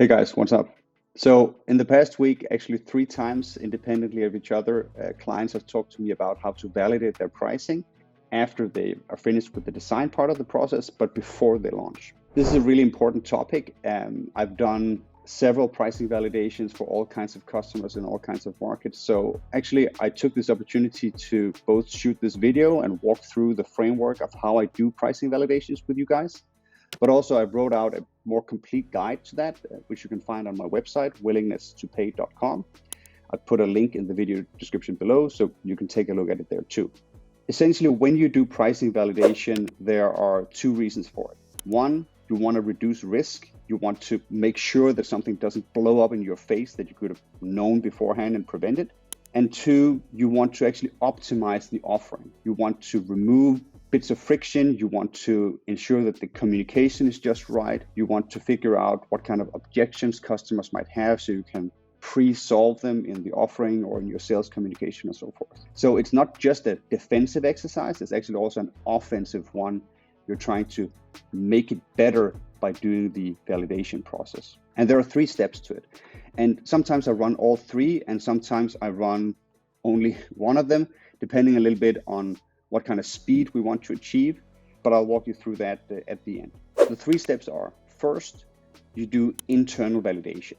Hey guys, what's up? So in the past week, actually three times independently of each other, clients have talked to me about how to validate their pricing after they are finished with the design part of the process, but before they launch. This is a really important topic. I've done several pricing validations for all kinds of customers in all kinds of markets. So actually, I took this opportunity to both shoot this video and walk through the framework of how I do pricing validations with you guys. But also I wrote out a more complete guide to that, which you can find on my website, willingness2pay.com. I put a link in the video description below, so you can take a look at it there too. Essentially, when you do pricing validation, there are two reasons for it. One, you want to reduce risk. You want to make sure that something doesn't blow up in your face that you could have known beforehand and prevented. And two, you want to actually optimize the offering. You want to remove bits of friction. You want to ensure that the communication is just right. You want to figure out what kind of objections customers might have so you can pre-solve them in the offering or in your sales communication and so forth. So it's not just a defensive exercise, it's actually also an offensive one. You're trying to make it better by doing the validation process. And there are three steps to it. And sometimes I run all three, and sometimes I run only one of them, depending a little bit on what kind of speed we want to achieve, but I'll walk you through that at the end. The three steps are, first, you do internal validation.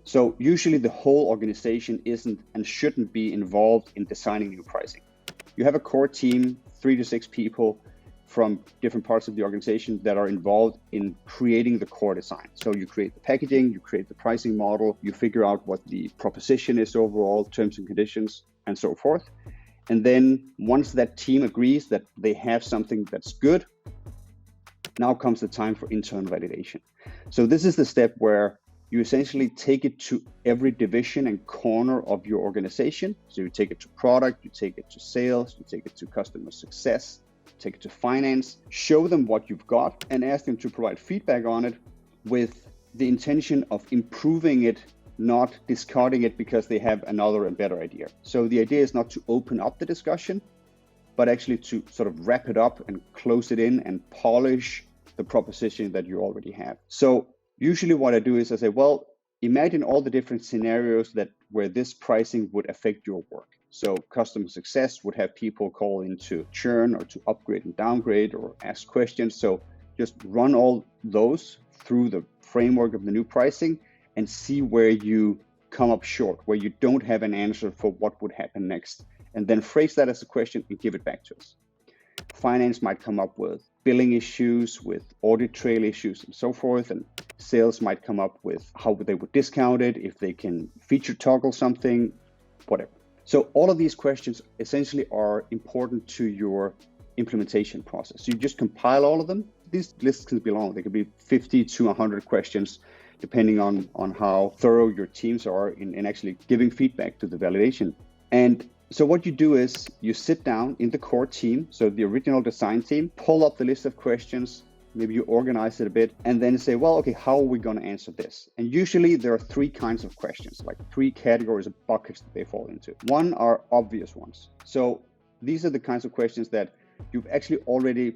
So usually the whole organization isn't and shouldn't be involved in designing new pricing. You have a core team, 3 to 6 people from different parts of the organization that are involved in creating the core design. So you create the packaging, you create the pricing model, you figure out what the proposition is overall, terms and conditions, and so forth. And then once that team agrees that they have something that's good, now comes the time for internal validation. So this is the step where you essentially take it to every division and corner of your organization. So you take it to product, you take it to sales, you take it to customer success, take it to finance, show them what you've got and ask them to provide feedback on it with the intention of improving it, not discarding it because they have another and better idea. So the idea is not to open up the discussion, but actually to sort of wrap it up and close it in and polish the proposition that you already have. So usually what I do is I say, well, imagine all the different scenarios where this pricing would affect your work. So customer success would have people call in to churn or to upgrade and downgrade or ask questions. So just run all those through the framework of the new pricing and see where you come up short, where you don't have an answer for what would happen next, and then phrase that as a question and give it back to us. Finance might come up with billing issues, with audit trail issues and so forth, and sales might come up with how they would discount it, if they can feature toggle something, whatever. So all of these questions essentially are important to your implementation process. So you just compile all of them. These lists can be long. They could be 50 to 100 questions, depending on how thorough your teams are in actually giving feedback to the validation. And so what you do is you sit down in the core team, so the original design team, pull up the list of questions, maybe you organize it a bit, and then say, well, okay, how are we going to answer this? And usually there are three kinds of questions, like three categories of buckets that they fall into. One are obvious ones. So these are the kinds of questions that you've actually already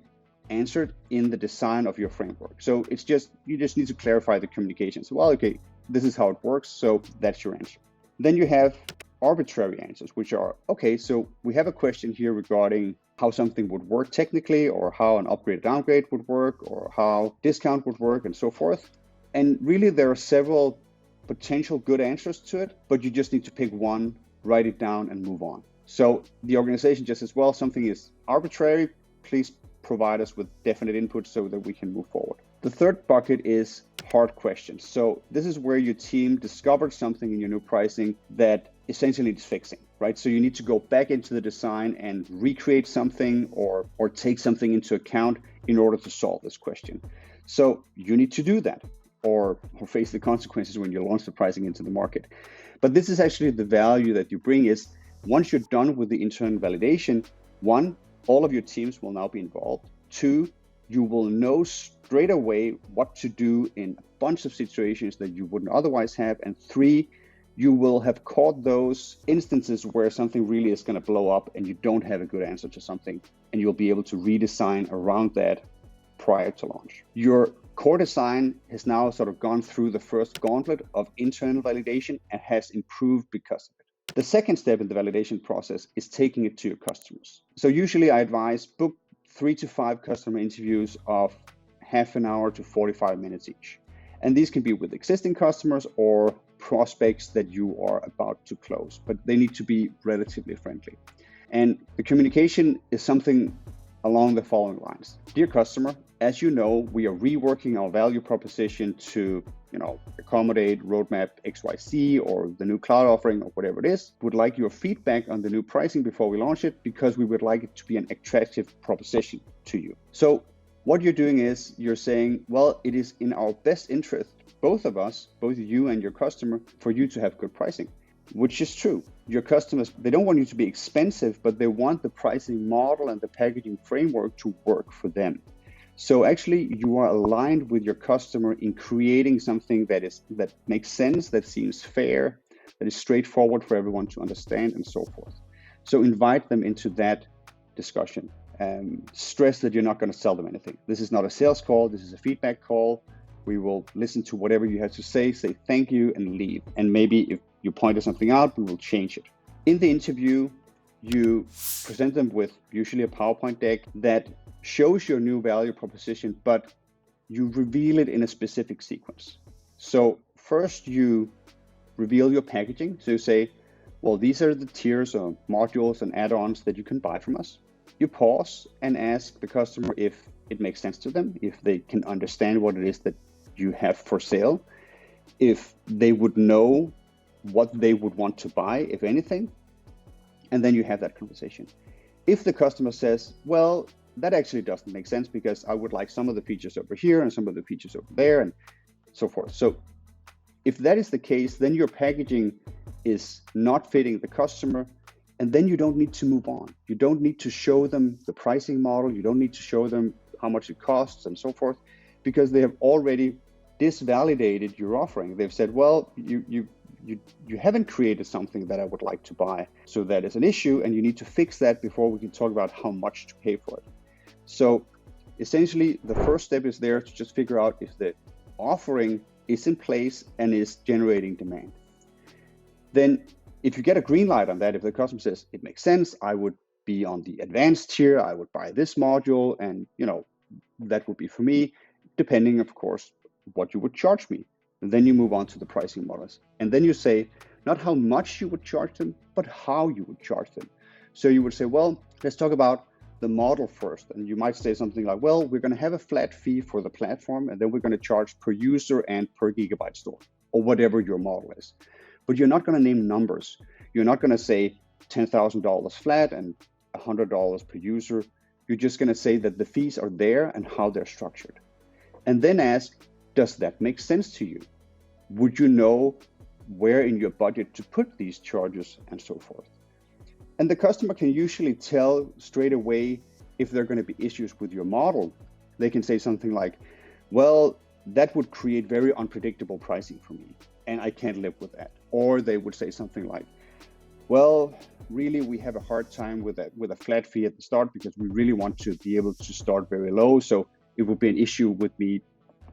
answered in the design of your framework. So you just need to clarify the communication. So, well, okay, this is how it works. So that's your answer. Then you have arbitrary answers, which are, okay, so we have a question here regarding how something would work technically, or how an upgrade downgrade would work, or how discount would work, and so forth. And really, there are several potential good answers to it, but you just need to pick one, write it down, and move on. So the organization just says, well, something is arbitrary, please provide us with definite input so that we can move forward. The third bucket is hard questions. So this is where your team discovered something in your new pricing that essentially needs fixing, right? So you need to go back into the design and recreate something or take something into account in order to solve this question. So you need to do that or face the consequences when you launch the pricing into the market. But this is actually the value that you bring is once you're done with the internal validation, one, all of your teams will now be involved. Two, you will know straight away what to do in a bunch of situations that you wouldn't otherwise have. And three, you will have caught those instances where something really is going to blow up and you don't have a good answer to something, and you'll be able to redesign around that prior to launch. Your core design has now sort of gone through the first gauntlet of internal validation and has improved because of it. The second step in the validation process is taking it to your customers. So usually I advise book 3 to 5 customer interviews of half an hour to 45 minutes each. And these can be with existing customers or prospects that you are about to close, but they need to be relatively friendly. And the communication is something along the following lines. Dear customer, as you know, we are reworking our value proposition to, accommodate roadmap XYZ or the new cloud offering or whatever it is. Would like your feedback on the new pricing before we launch it because we would like it to be an attractive proposition to you. So what you're doing is you're saying, well, it is in our best interest, both of us, both you and your customer, for you to have good pricing, which is true. Your customers, they don't want you to be expensive, but they want the pricing model and the packaging framework to work for them. So actually you are aligned with your customer in creating something that makes sense, that seems fair, that is straightforward for everyone to understand and so forth. So invite them into that discussion. Stress that you're not going to sell them anything. This is not a sales call. This is a feedback call. We will listen to whatever you have to say thank you and leave. And maybe if you pointed something out, we will change it. In the interview, you present them with usually a PowerPoint deck that shows your new value proposition, but you reveal it in a specific sequence. So first you reveal your packaging. So you say, well, these are the tiers or modules and add-ons that you can buy from us. You pause and ask the customer if it makes sense to them, if they can understand what it is that you have for sale, if they would know what they would want to buy, if anything, and then you have that conversation. If the customer says, well, that actually doesn't make sense because I would like some of the features over here and some of the features over there and so forth. So if that is the case, then your packaging is not fitting the customer, and then you don't need to move on. You don't need to show them the pricing model. You don't need to show them how much it costs and so forth, because they have already disvalidated your offering. They've said, well, you haven't created something that I would like to buy. So that is an issue, and you need to fix that before we can talk about how much to pay for it. So essentially, the first step is there to just figure out if the offering is in place and is generating demand. Then if you get a green light on that, if the customer says, it makes sense, I would be on the advanced tier, I would buy this module, and that would be for me, depending, of course, what you would charge me. And then you move on to the pricing models. And then you say, not how much you would charge them, but how you would charge them. So you would say, well, let's talk about the model first. And you might say something like, well, we're going to have a flat fee for the platform, and then we're going to charge per user and per gigabyte store, or whatever your model is. But you're not going to name numbers. You're not going to say $10,000 flat and $100 per user. You're just going to say that the fees are there and how they're structured. And then ask, does that make sense to you? Would you know where in your budget to put these charges and so forth? And the customer can usually tell straight away if there are going to be issues with your model. They can say something like, well, that would create very unpredictable pricing for me, and I can't live with that. Or they would say something like, well, really, we have a hard time with a flat fee at the start because we really want to be able to start very low. So it would be an issue with me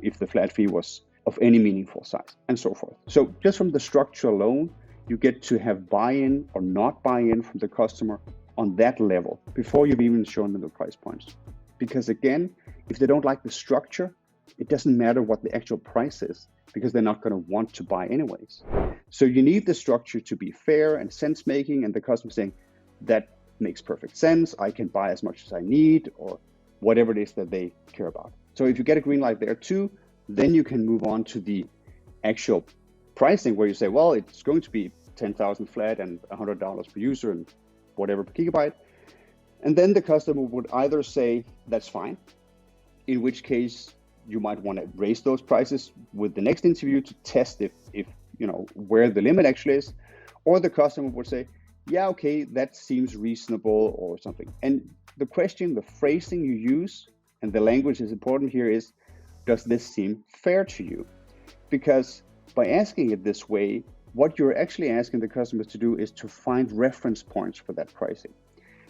if the flat fee was of any meaningful size, and so forth. So just from the structure alone, you get to have buy-in or not buy-in from the customer on that level before you've even shown them the price points. Because again, if they don't like the structure, it doesn't matter what the actual price is, because they're not going to want to buy anyways. So you need the structure to be fair and sense-making, and the customer saying, that makes perfect sense, I can buy as much as I need, or whatever it is that they care about. So if you get a green light there too, then you can move on to the actual pricing, where you say, well, it's going to be 10,000 flat and $100 per user and whatever per gigabyte. And then the customer would either say, that's fine, in which case you might want to raise those prices with the next interview to test if where the limit actually is, or the customer would say, yeah, okay, that seems reasonable or something. And the question, the phrasing you use, and the language is important here, is, does this seem fair to you? Because by asking it this way, what you're actually asking the customers to do is to find reference points for that pricing.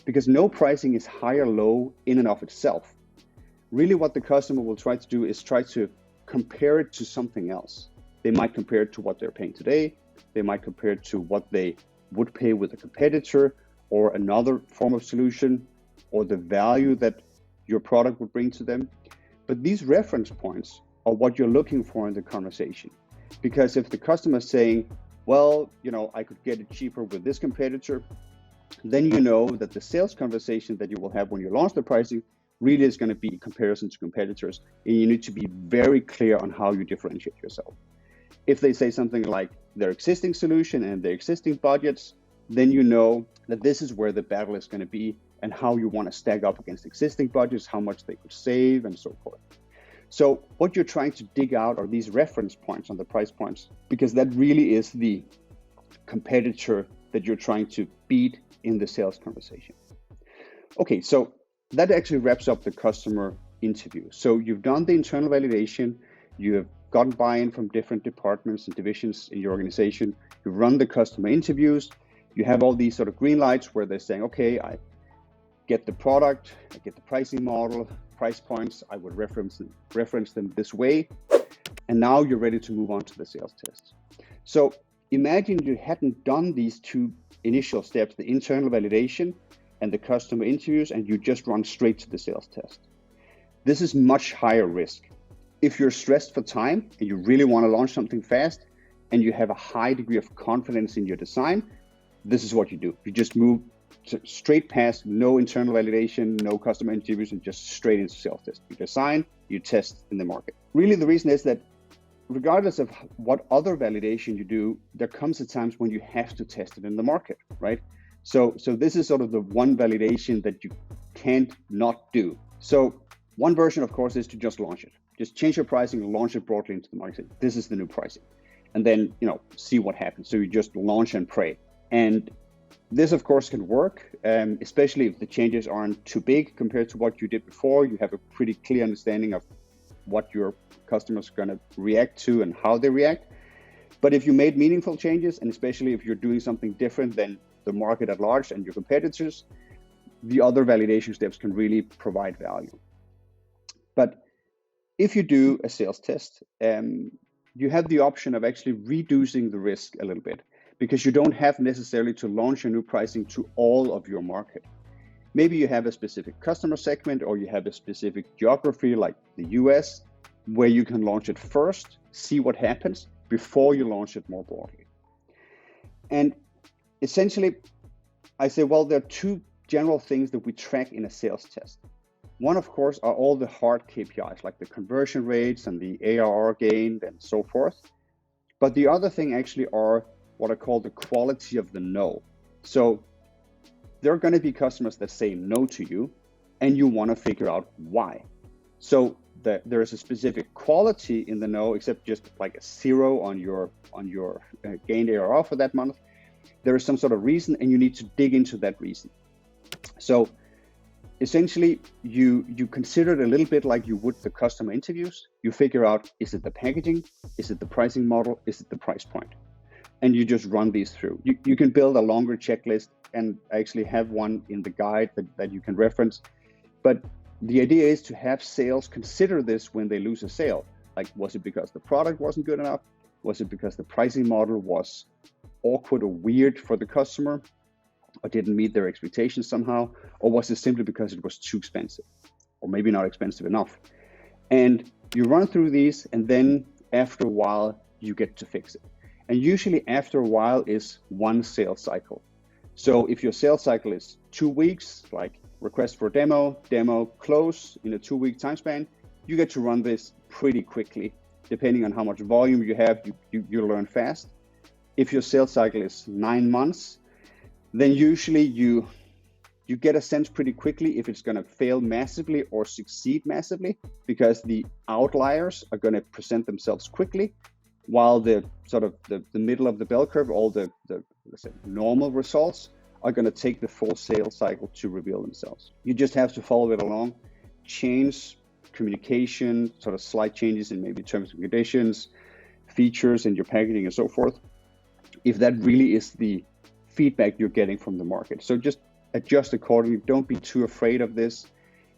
Because no pricing is high or low in and of itself. Really what the customer will try to do is try to compare it to something else. They might compare it to what they're paying today. They might compare it to what they would pay with a competitor or another form of solution, or the value that your product would bring to them. But these reference points are what you're looking for in the conversation. Because if the customer is saying, well, I could get it cheaper with this competitor, then you know that the sales conversation that you will have when you launch the pricing really is going to be comparison to competitors, and you need to be very clear on how you differentiate yourself. If they say something like their existing solution and their existing budgets, then you know that this is where the battle is going to be and how you want to stack up against existing budgets, how much they could save, and so forth. So what you're trying to dig out are these reference points on the price points, because that really is the competitor that you're trying to beat in the sales conversation. Okay, so that actually wraps up the customer interview. So you've done the internal validation, you have gotten buy-in from different departments and divisions in your organization, you've run the customer interviews, you have all these sort of green lights where they're saying, okay, I get the product, I get the pricing model, price points, I would reference them this way, and now you're ready to move on to the sales test. So imagine you hadn't done these two initial steps, the internal validation and the customer interviews, and you just run straight to the sales test. This is much higher risk. If you're stressed for time and you really want to launch something fast and you have a high degree of confidence in your design, this is what you do. You just move straight past, no internal validation, no customer interviews, and just straight into sales test. You design, you test in the market. Really, the reason is that regardless of what other validation you do, there comes a times when you have to test it in the market, right? So this is sort of the one validation that you can't not do. So one version, of course, is to just launch it. Just change your pricing and launch it broadly into the market. This is the new pricing. And then, see what happens. So you just launch and pray. And this, of course, can work, especially if the changes aren't too big compared to what you did before. You have a pretty clear understanding of what your customers are going to react to and how they react. But if you made meaningful changes, and especially if you're doing something different than the market at large and your competitors, the other validation steps can really provide value. But if you do a sales test, you have the option of actually reducing the risk a little bit, because you don't have necessarily to launch a new pricing to all of your market. Maybe you have a specific customer segment, or you have a specific geography like the US, where you can launch it first, see what happens before you launch it more broadly. And essentially, I say, well, there are two general things that we track in a sales test. One, of course, are all the hard KPIs, like the conversion rates and the ARR gained and so forth. But the other thing actually are what I call the quality of the no. So there are going to be customers that say no to you, and you want to figure out why. So there is a specific quality in the no, except just like a 0 on your gained ARR for that month. There is some sort of reason, and you need to dig into that reason. So essentially, you consider it a little bit like you would the customer interviews. You figure out, is it the packaging? Is it the pricing model? Is it the price point? And you just run these through. You can build a longer checklist, and I actually have one in the guide that you can reference. But the idea is to have sales consider this when they lose a sale. Like, was it because the product wasn't good enough? Was it because the pricing model was awkward or weird for the customer, or didn't meet their expectations somehow? Or was it simply because it was too expensive, or maybe not expensive enough? And you run through these, and then after a while, you get to fix it. And usually after a while is one sales cycle. So if your sales cycle is 2 weeks, like request for demo, close in a 2-week time span, you get to run this pretty quickly. Depending on how much volume you have, you learn fast. If your sales cycle is 9 months, then usually you get a sense pretty quickly if it's going to fail massively or succeed massively, because the outliers are going to present themselves quickly, while the sort of the middle of the bell curve, all the let's say normal results, are going to take the full sales cycle to reveal themselves. You just have to follow it along, change communication, sort of slight changes in maybe terms and conditions, features in your packaging and so forth, if that really is the feedback you're getting from the market. So just adjust accordingly. Don't be too afraid of this.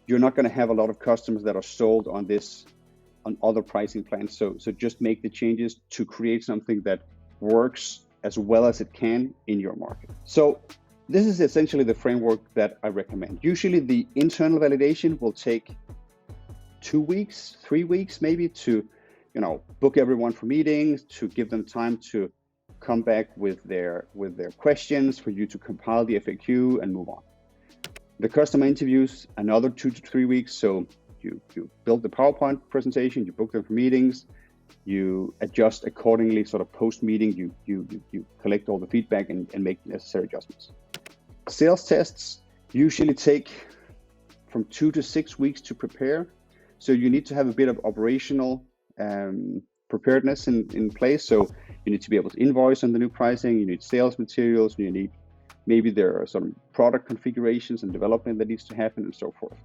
You're not going to have a lot of customers that are sold on this on other pricing plans. So just make the changes to create something that works as well as it can in your market. So this is essentially the framework that I recommend. Usually the internal validation will take 2 weeks, 3 weeks maybe to, book everyone for meetings, to give them time to come back with their questions, for you to compile the FAQ and move on. The customer interviews, another 2 to 3 weeks. So you build the PowerPoint presentation, you book them for meetings, you adjust accordingly, sort of post-meeting, you collect all the feedback and make the necessary adjustments. Sales tests usually take from 2 to 6 weeks to prepare. So you need to have a bit of operational preparedness in place. So you need to be able to invoice on the new pricing, you need sales materials, you need, maybe there are some product configurations and development that needs to happen and so forth.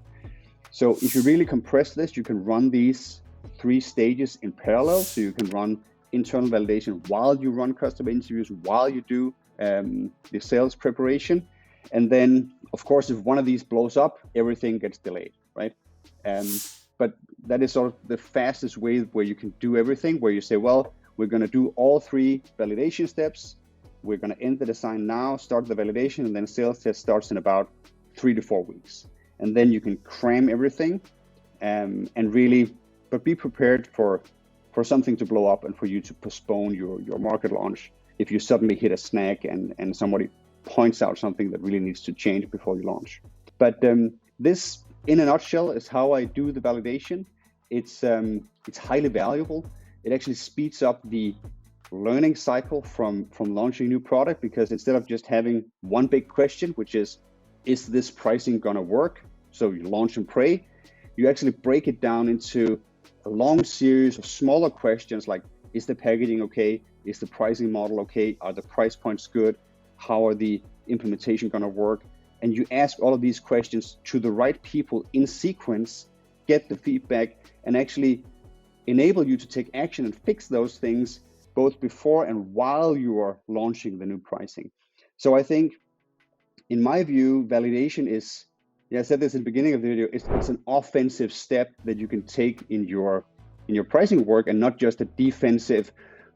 So if you really compress this, you can run these 3 stages in parallel. So you can run internal validation while you run customer interviews, while you do the sales preparation. And then, of course, if one of these blows up, everything gets delayed, right? But that is sort of the fastest way where you can do everything, where you say, well, we're going to do all 3 validation steps. We're going to end the design now, start the validation, and then sales test starts in about 3 to 4 weeks. And then you can cram everything and really, but be prepared for something to blow up and for you to postpone your market launch if you suddenly hit a snag and somebody points out something that really needs to change before you launch. But this, in a nutshell, is how I do the validation. It's highly valuable. It actually speeds up the learning cycle from launching a new product, because instead of just having one big question, which is this pricing gonna work? So you launch and pray. You actually break it down into a long series of smaller questions like, is the packaging okay? Is the pricing model okay? Are the price points good? How are the implementation gonna work? And you ask all of these questions to the right people in sequence, get the feedback, and actually enable you to take action and fix those things both before and while you are launching the new pricing. So I think, in my view, validation is, I said this in the beginning of the video, it's an offensive step that you can take in your pricing work, and not just a defensive,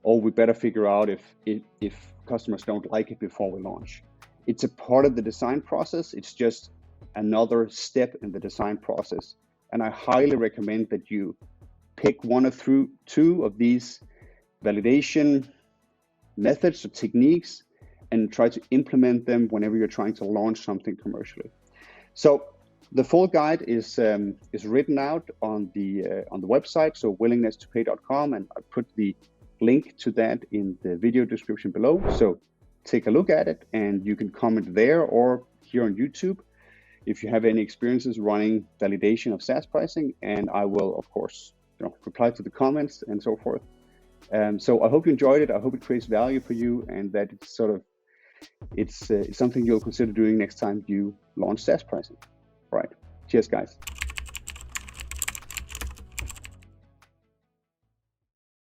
oh, we better figure out if customers don't like it before we launch. It's a part of the design process. It's just another step in the design process. And I highly recommend that you pick one of two of these validation methods or techniques and try to implement them whenever you're trying to launch something commercially. So the full guide is written out on the website, so willingness2pay.com, and I put the link to that in the video description below. So take a look at it, and you can comment there or here on YouTube if you have any experiences running validation of SaaS pricing, and I will, of course, reply to the comments and so forth. So I hope you enjoyed it. I hope it creates value for you, and that it's something you'll consider doing next time you launch SaaS pricing. All right. Cheers, guys.